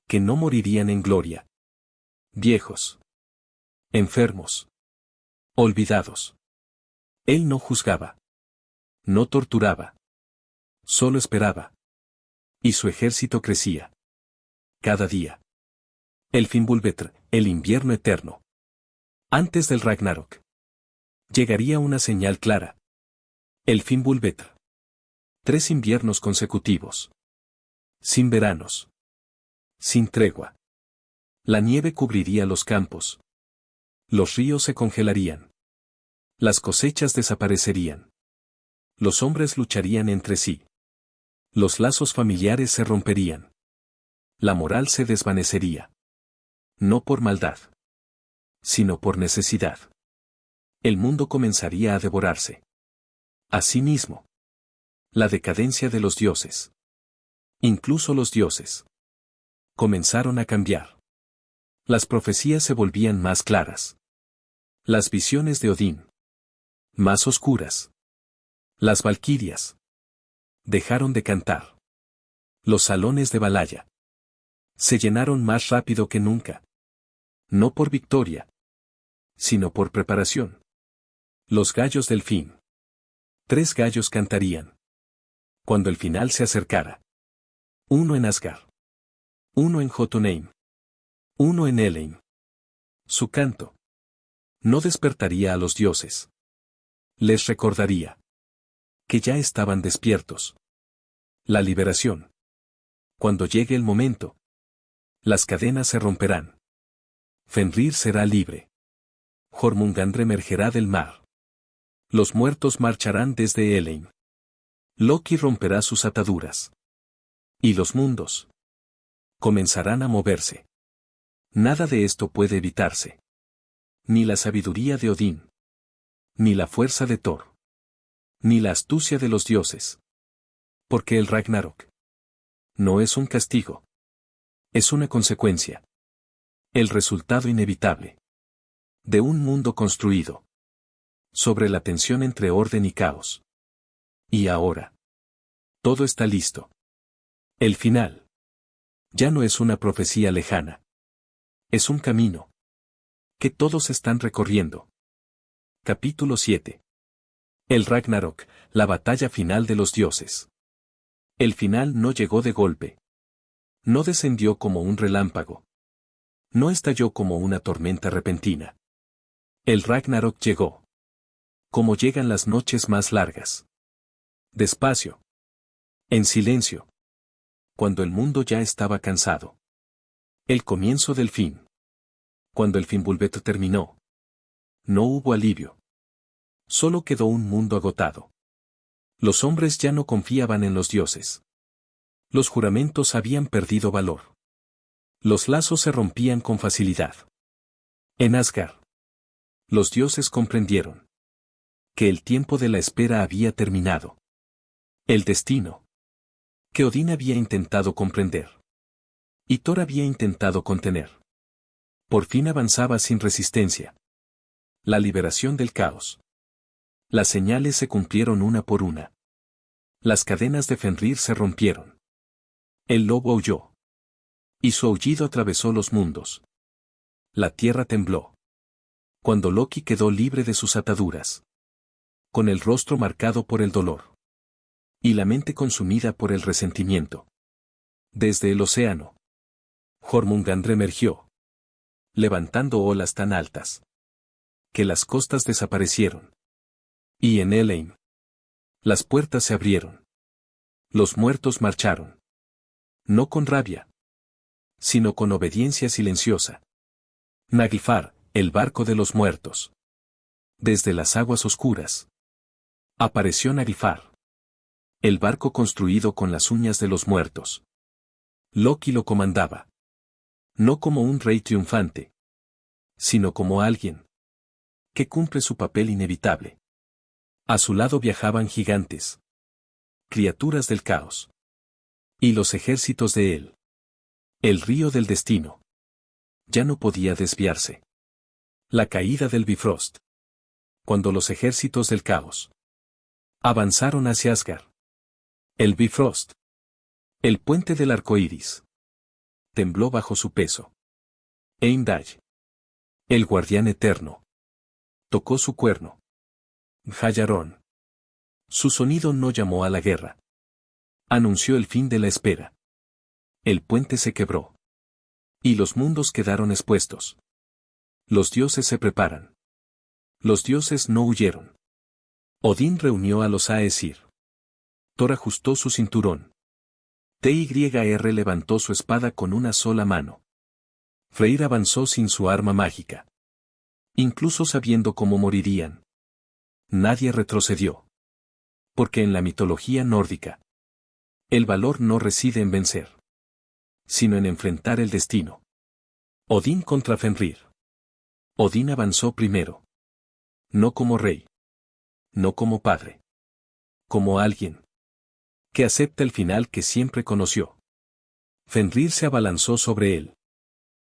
que no morirían en gloria. Viejos. Enfermos. Olvidados. Él no juzgaba. No torturaba. Solo esperaba. Y su ejército crecía. Cada día. El Fimbulvetr, el invierno eterno. Antes del Ragnarok. Llegaría una señal clara. El Fimbulvetr. 3 inviernos consecutivos. Sin veranos. Sin tregua. La nieve cubriría los campos. Los ríos se congelarían. Las cosechas desaparecerían. Los hombres lucharían entre sí. Los lazos familiares se romperían. La moral se desvanecería. No por maldad, sino por necesidad. El mundo comenzaría a devorarse. Asimismo, la decadencia de los dioses. Incluso los dioses comenzaron a cambiar. Las profecías se volvían más claras. Las visiones de Odín más oscuras. Las valquirias dejaron de cantar. Los salones de Valhalla se llenaron más rápido que nunca. No por victoria, sino por preparación. Los gallos del fin. 3 gallos cantarían cuando el final se acercara. Uno en Asgard. Uno en Jotunheim. Uno en Helheim. Su canto no despertaría a los dioses. Les recordaría que ya estaban despiertos. La liberación. Cuando llegue el momento, las cadenas se romperán. Fenrir será libre. Jormungandr emergerá del mar. Los muertos marcharán desde Helheim. Loki romperá sus ataduras. Y los mundos comenzarán a moverse. Nada de esto puede evitarse. Ni la sabiduría de Odín. Ni la fuerza de Thor. Ni la astucia de los dioses. Porque el Ragnarok no es un castigo. Es una consecuencia. El resultado inevitable de un mundo construido sobre la tensión entre orden y caos. Y ahora, todo está listo. El final ya no es una profecía lejana. Es un camino que todos están recorriendo. Capítulo 7. El Ragnarok, la batalla final de los dioses. El final no llegó de golpe. No descendió como un relámpago. No estalló como una tormenta repentina. El Ragnarok llegó como llegan las noches más largas. Despacio. En silencio. Cuando el mundo ya estaba cansado. El comienzo del fin. Cuando el Fimbulvetr terminó. No hubo alivio. Solo quedó un mundo agotado. Los hombres ya no confiaban en los dioses. Los juramentos habían perdido valor. Los lazos se rompían con facilidad. En Asgard, los dioses comprendieron que el tiempo de la espera había terminado. El destino que Odín había intentado comprender y Thor había intentado contener. Por fin avanzaba sin resistencia. La liberación del caos. Las señales se cumplieron una por una. Las cadenas de Fenrir se rompieron. El lobo aulló. Y su aullido atravesó los mundos. La tierra tembló. Cuando Loki quedó libre de sus ataduras. Con el rostro marcado por el dolor. Y la mente consumida por el resentimiento. Desde el océano. Jormungandr emergió. Levantando olas tan altas que las costas desaparecieron. Y en Helheim las puertas se abrieron. Los muertos marcharon. No con rabia, sino con obediencia silenciosa. Naglfar, el barco de los muertos. Desde las aguas oscuras apareció Naglfar. El barco construido con las uñas de los muertos. Loki lo comandaba. No como un rey triunfante, sino como alguien que cumple su papel inevitable. A su lado viajaban gigantes, criaturas del caos, y los ejércitos de él. El río del destino ya no podía desviarse. La caída del Bifrost. Cuando los ejércitos del caos avanzaron hacia Asgard. El Bifrost, el puente del arco iris, tembló bajo su peso. Heimdall, el guardián eterno, tocó su cuerno. Hallarón. Su sonido no llamó a la guerra. Anunció el fin de la espera. El puente se quebró. Y los mundos quedaron expuestos. Los dioses se preparan. Los dioses no huyeron. Odín reunió a los Aesir. Thor ajustó su cinturón. Tyr levantó su espada con una sola mano. Freyr avanzó sin su arma mágica. Incluso sabiendo cómo morirían. Nadie retrocedió. Porque en la mitología nórdica, el valor no reside en vencer, sino en enfrentar el destino. Odín contra Fenrir. Odín avanzó primero. No como rey. No como padre. Como alguien que acepta el final que siempre conoció. Fenrir se abalanzó sobre él.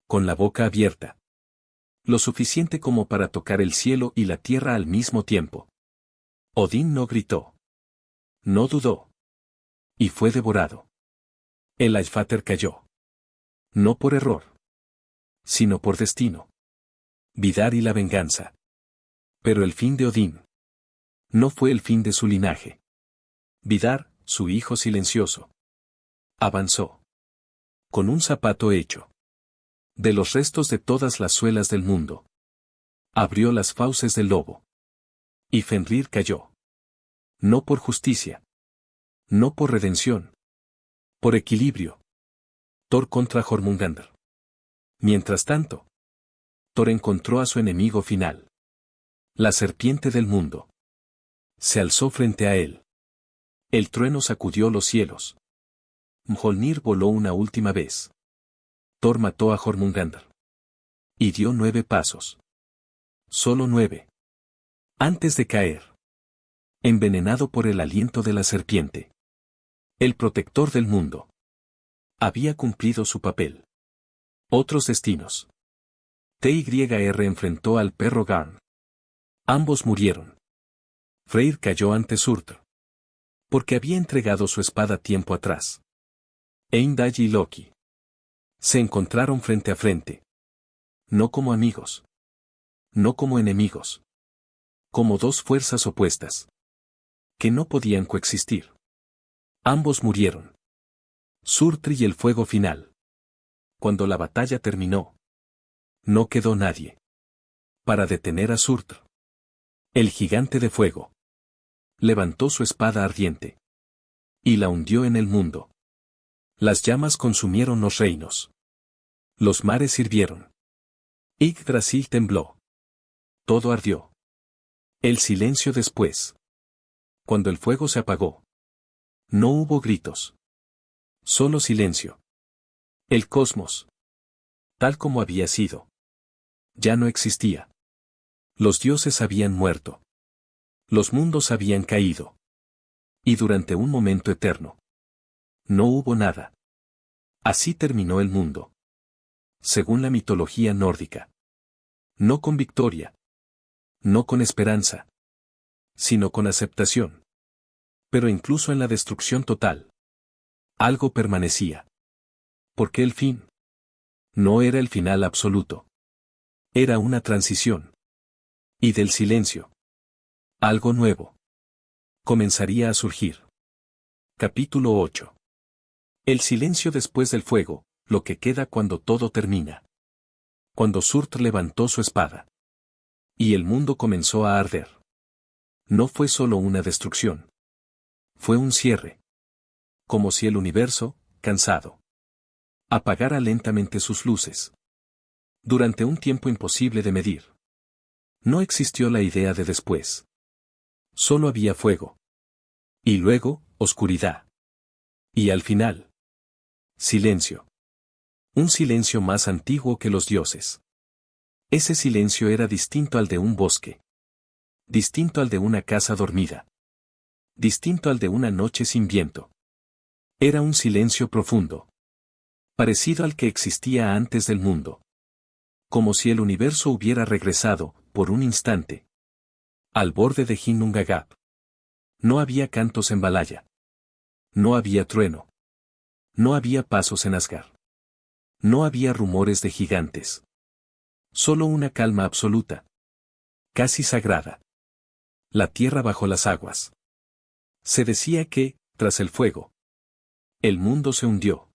Con la boca abierta. Lo suficiente como para tocar el cielo y la tierra al mismo tiempo. Odín no gritó. No dudó. Y fue devorado. El Allfather cayó. No por error. Sino por destino. Vidar y la venganza. Pero el fin de Odín no fue el fin de su linaje. Vidar, su hijo silencioso, avanzó. Con un zapato hecho de los restos de todas las suelas del mundo. Abrió las fauces del lobo. Y Fenrir cayó. No por justicia. No por redención. Por equilibrio. Thor contra Jormungandr. Mientras tanto, Thor encontró a su enemigo final. La serpiente del mundo. Se alzó frente a él. El trueno sacudió los cielos. Mjolnir voló una última vez. Thor mató a Jormungandr. Y dio 9 pasos. Solo 9. Antes de caer. Envenenado por el aliento de la serpiente. El protector del mundo. Había cumplido su papel. Otros destinos. TYR enfrentó al perro Garn. Ambos murieron. Freyr cayó ante Surtr. Porque había entregado su espada tiempo atrás. Heimdall y Loki se encontraron frente a frente. No como amigos. No como enemigos. Como dos fuerzas opuestas. Que no podían coexistir. Ambos murieron. Surtr y el fuego final. Cuando la batalla terminó. No quedó nadie. Para detener a Surtr. El gigante de fuego. Levantó su espada ardiente. Y la hundió en el mundo. Las llamas consumieron los reinos. Los mares hirvieron. Yggdrasil tembló. Todo ardió. El silencio después. Cuando el fuego se apagó. No hubo gritos. Solo silencio. El cosmos. Tal como había sido. Ya no existía. Los dioses habían muerto. Los mundos habían caído. Y durante un momento eterno. No hubo nada. Así terminó el mundo. Según la mitología nórdica. No con victoria. No con esperanza. Sino con aceptación. Pero incluso en la destrucción total. Algo permanecía. Porque el fin. No era el final absoluto. Era una transición. Y del silencio. Algo nuevo. Comenzaría a surgir. Capítulo 8. El silencio después del fuego, lo que queda cuando todo termina. Cuando Surtr levantó su espada. Y el mundo comenzó a arder. No fue solo una destrucción. Fue un cierre. Como si el universo, cansado, apagara lentamente sus luces. Durante un tiempo imposible de medir. No existió la idea de después. Solo había fuego. Y luego, oscuridad. Y al final. Silencio. Un silencio más antiguo que los dioses. Ese silencio era distinto al de un bosque. Distinto al de una casa dormida. Distinto al de una noche sin viento. Era un silencio profundo. Parecido al que existía antes del mundo. Como si el universo hubiera regresado, por un instante. Al borde de Ginnungagap. No había cantos en Valhalla. No había trueno. No había pasos en Asgard. No había rumores de gigantes. Solo una calma absoluta. Casi sagrada. La tierra bajo las aguas. Se decía que, tras el fuego, el mundo se hundió.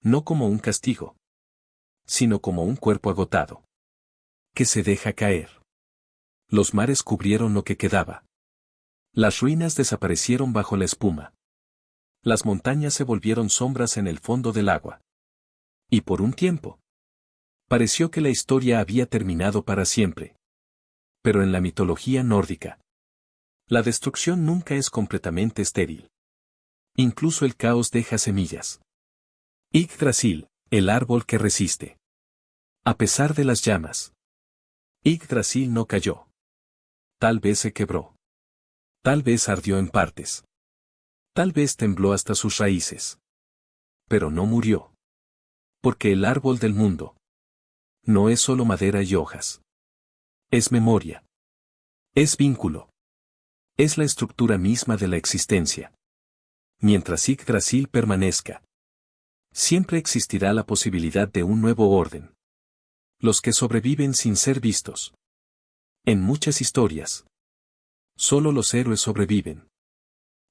No como un castigo. Sino como un cuerpo agotado. Que se deja caer. Los mares cubrieron lo que quedaba. Las ruinas desaparecieron bajo la espuma. Las montañas se volvieron sombras en el fondo del agua. Y por un tiempo. Pareció que la historia había terminado para siempre. Pero en la mitología nórdica. La destrucción nunca es completamente estéril. Incluso el caos deja semillas. Yggdrasil, el árbol que resiste. A pesar de las llamas, Yggdrasil no cayó. Tal vez se quebró. Tal vez ardió en partes. Tal vez tembló hasta sus raíces. Pero no murió. Porque el árbol del mundo no es solo madera y hojas. Es memoria. Es vínculo. Es la estructura misma de la existencia. Mientras Yggdrasil permanezca, siempre existirá la posibilidad de un nuevo orden. Los que sobreviven sin ser vistos. En muchas historias, solo los héroes sobreviven.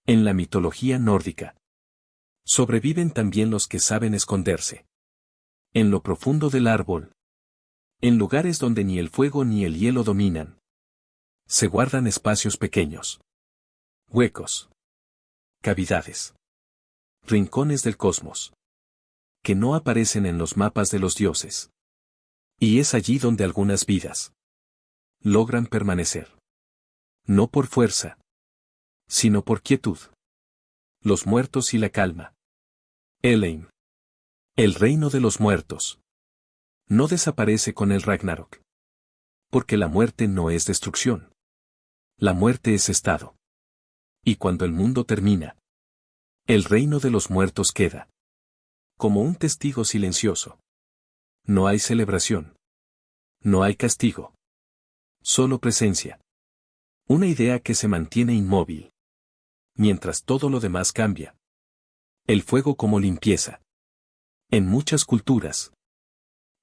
En la mitología nórdica, sobreviven también los que saben esconderse. En lo profundo del árbol, en lugares donde ni el fuego ni el hielo dominan, se guardan espacios pequeños. Huecos. Cavidades. Rincones del cosmos. Que no aparecen en los mapas de los dioses. Y es allí donde algunas vidas logran permanecer. No por fuerza, sino por quietud. Los muertos y la calma. Elheim. El reino de los muertos. No desaparece con el Ragnarok. Porque la muerte no es destrucción. La muerte es estado. Y cuando el mundo termina, el reino de los muertos queda como un testigo silencioso. No hay celebración. No hay castigo. Solo presencia. Una idea que se mantiene inmóvil. Mientras todo lo demás cambia. El fuego como limpieza. En muchas culturas,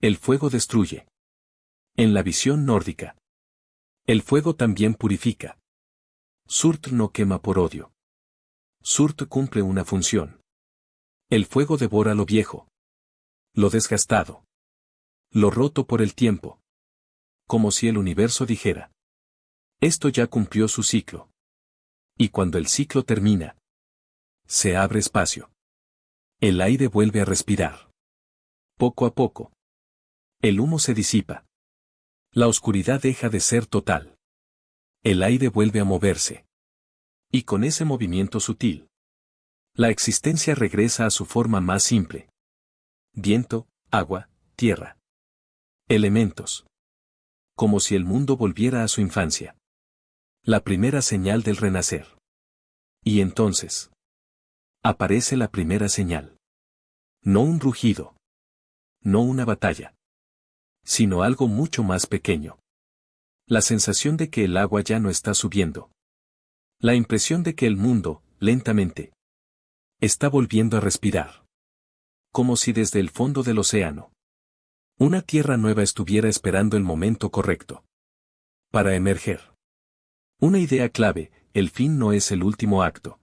el fuego destruye. En la visión nórdica, el fuego también purifica. Surtr no quema por odio. Surtr cumple una función. El fuego devora lo viejo. Lo desgastado. Lo roto por el tiempo. Como si el universo dijera: esto ya cumplió su ciclo. Y cuando el ciclo termina, se abre espacio. El aire vuelve a respirar. Poco a poco, el humo se disipa. La oscuridad deja de ser total. El aire vuelve a moverse. Y con ese movimiento sutil, la existencia regresa a su forma más simple. Viento, agua, tierra. Elementos. Como si el mundo volviera a su infancia. La primera señal del renacer. Y entonces, aparece la primera señal. No un rugido. No una batalla. Sino algo mucho más pequeño. La sensación de que el agua ya no está subiendo. La impresión de que el mundo, lentamente, está volviendo a respirar. Como si desde el fondo del océano, una tierra nueva estuviera esperando el momento correcto para emerger. Una idea clave: el fin no es el último acto.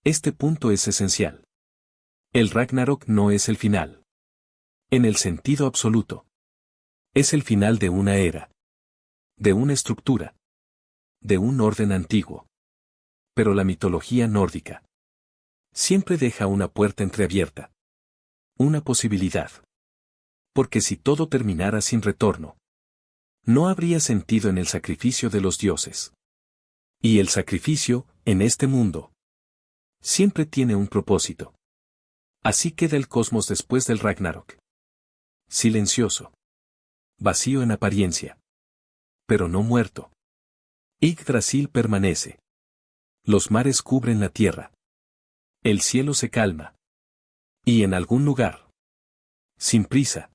Este punto es esencial. El Ragnarok no es el final. En el sentido absoluto. Es el final de una era. De una estructura. De un orden antiguo. Pero la mitología nórdica siempre deja una puerta entreabierta. Una posibilidad. Porque si todo terminara sin retorno, no habría sentido en el sacrificio de los dioses. Y el sacrificio, en este mundo, siempre tiene un propósito. Así queda el cosmos después del Ragnarok. Silencioso. Vacío en apariencia. Pero no muerto. Yggdrasil permanece. Los mares cubren la tierra. El cielo se calma. Y en algún lugar, sin prisa,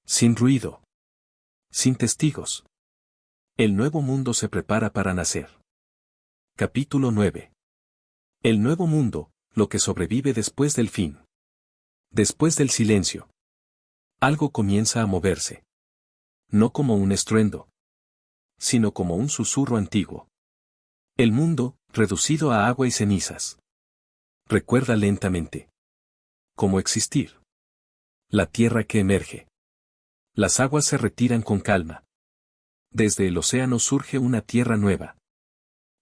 sin ruido, sin testigos, el nuevo mundo se prepara para nacer. Capítulo 9. El nuevo mundo, lo que sobrevive después del fin. Después del silencio. Algo comienza a moverse. No como un estruendo, sino como un susurro antiguo. El mundo, reducido a agua y cenizas. Recuerda lentamente. Cómo existir. La tierra que emerge. Las aguas se retiran con calma. Desde el océano surge una tierra nueva.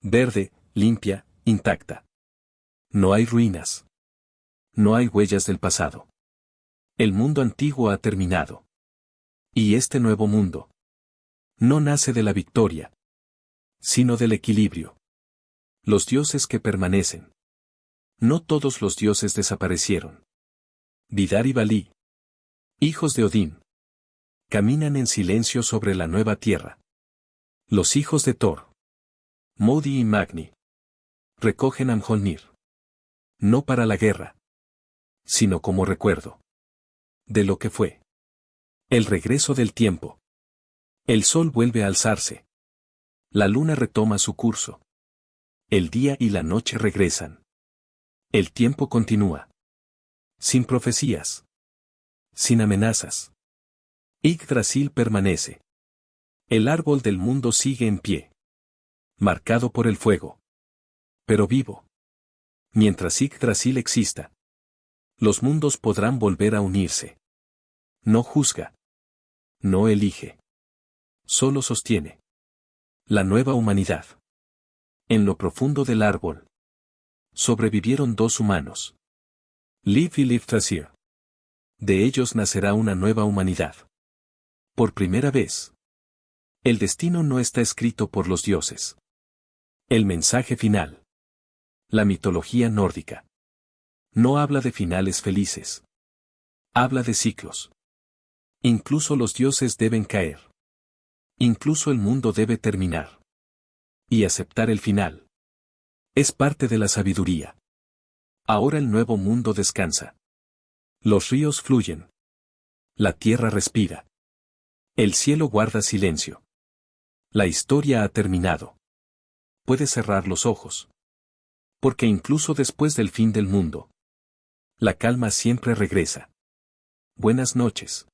Verde, limpia, intacta. No hay ruinas. No hay huellas del pasado. El mundo antiguo ha terminado. Y este nuevo mundo no nace de la victoria, sino del equilibrio. Los dioses que permanecen. No todos los dioses desaparecieron. Vidar y Valí, hijos de Odín, caminan en silencio sobre la nueva tierra. Los hijos de Thor, Modi y Magni, recogen a Mjolnir. No para la guerra, sino como recuerdo de lo que fue. El regreso del tiempo. El sol vuelve a alzarse. La luna retoma su curso. El día y la noche regresan. El tiempo continúa. Sin profecías. Sin amenazas. Yggdrasil permanece. El árbol del mundo sigue en pie. Marcado por el fuego. Pero vivo. Mientras Yggdrasil exista, los mundos podrán volver a unirse. No juzga. No elige. Solo sostiene. La nueva humanidad. En lo profundo del árbol sobrevivieron dos humanos. Liv y Yggdrasil. De ellos nacerá una nueva humanidad. Por primera vez. El destino no está escrito por los dioses. El mensaje final. La mitología nórdica no habla de finales felices. Habla de ciclos. Incluso los dioses deben caer. Incluso el mundo debe terminar. Y aceptar el final. Es parte de la sabiduría. Ahora el nuevo mundo descansa. Los ríos fluyen. La tierra respira. El cielo guarda silencio. La historia ha terminado. Puedes cerrar los ojos. Porque incluso después del fin del mundo, la calma siempre regresa. Buenas noches.